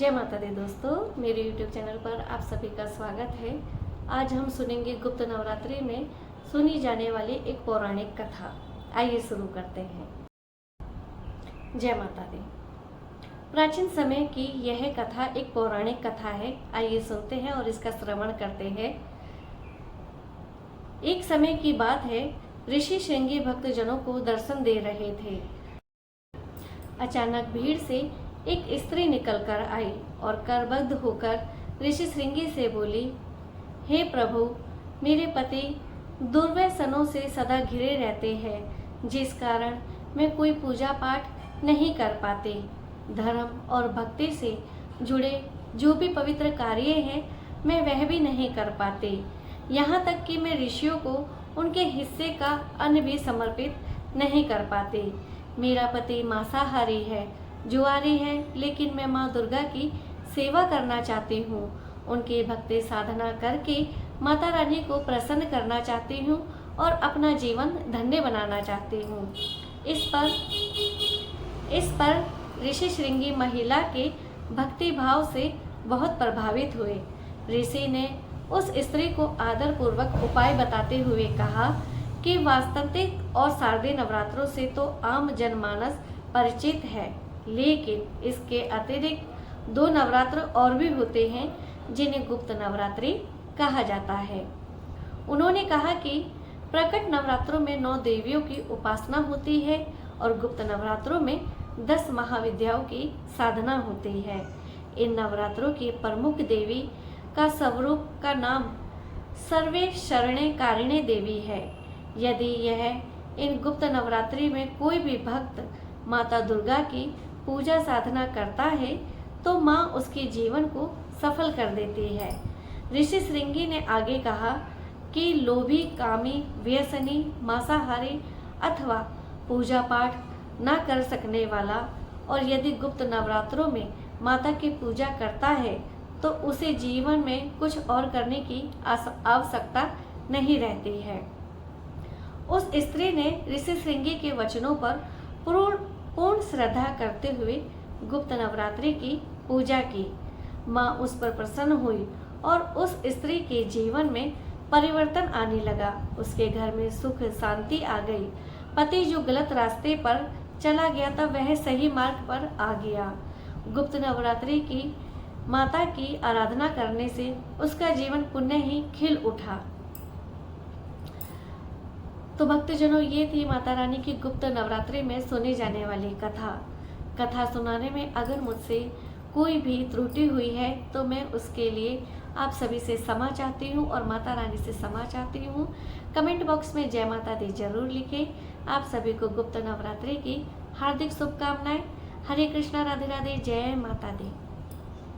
जय माता दी दोस्तों, मेरे YouTube चैनल पर आप सभी का स्वागत है। आज हम सुनेंगे गुप्त नवरात्रि में सुनी जाने वाली एक पौराणिक कथा। आइए शुरू करते हैं। जय माता दी। प्राचीन समय की यह कथा एक पौराणिक कथा है। आइए सुनते हैं और इसका श्रवण करते हैं। एक समय की बात है, ऋषि श्रृंगी भक्तजनों को दर्शन दे रहे थे। अचानक भीड़ से एक स्त्री निकलकर आई और करबद्ध होकर ऋषि श्रृंगी से बोली, हे प्रभु, मेरे पति दुर्व्यसनों से सदा घिरे रहते हैं, जिस कारण मैं कोई पूजा पाठ नहीं कर पाते। धर्म और भक्ति से जुड़े जो भी पवित्र कार्य हैं, मैं वह भी नहीं कर पाते। यहाँ तक कि मैं ऋषियों को उनके हिस्से का अन्न भी समर्पित नहीं कर पाते। मेरा पति मांसाहारी है, जुआरी है, लेकिन मैं माँ दुर्गा की सेवा करना चाहती हूँ। उनकी भक्ति साधना करके माता रानी को प्रसन्न करना चाहती हूँ और अपना जीवन धन्य बनाना चाहती हूँ। इस पर ऋषि श्रृंगी महिला के भक्ति भाव से बहुत प्रभावित हुए। ऋषि ने उस स्त्री को आदर पूर्वक उपाय बताते हुए कहा कि वास्तविक और शारदीय नवरात्रों से तो आम जनमानस परिचित है, लेकिन इसके अतिरिक्त 2 नवरात्र और भी होते हैं जिन्हें गुप्त नवरात्रि कहा जाता है। उन्होंने कहा कि प्रकट नवरात्रों में 9 देवियों की उपासना होती है और गुप्त नवरात्रों में 10 महाविद्याओं की साधना होती है। इन नवरात्रों की प्रमुख देवी का स्वरूप का नाम सर्वे शरणे कारिणे देवी है। यदि यह इन गुप्त नवरात्रि में कोई भी भक्त माता दुर्गा की पूजा साधना करता है तो माँ उसके जीवन को सफल कर देती है। ऋषि श्रृंगी ने आगे कहा कि लोभी, कामी, व्यसनी, मांसाहारी अथवा पूजा पाठ न कर सकने वाला और यदि गुप्त नवरात्रों में माता की पूजा करता है तो उसे जीवन में कुछ और करने की आवश्यकता नहीं रहती है। उस स्त्री ने ऋषि श्रृंगी के वचनों पर पूर्ण श्रद्धा करते हुए गुप्त नवरात्रि की पूजा की। माँ उस पर प्रसन्न हुई और उस स्त्री के जीवन में परिवर्तन आने लगा। उसके घर में सुख शांति आ गई। पति जो गलत रास्ते पर चला गया था वह सही मार्ग पर आ गया। गुप्त नवरात्रि की माता की आराधना करने से उसका जीवन पुण्य ही खिल उठा। तो भक्तजनों, ये थी माता रानी की गुप्त नवरात्रि में सुनी जाने वाली कथा सुनाने में अगर मुझसे कोई भी त्रुटि हुई है तो मैं उसके लिए आप सभी से क्षमा चाहती हूँ और माता रानी से क्षमा चाहती हूँ। कमेंट बॉक्स में जय माता दी जरूर लिखें। आप सभी को गुप्त नवरात्रि की हार्दिक शुभकामनाएं। हरे कृष्णा, राधे राधे, जय माता दी।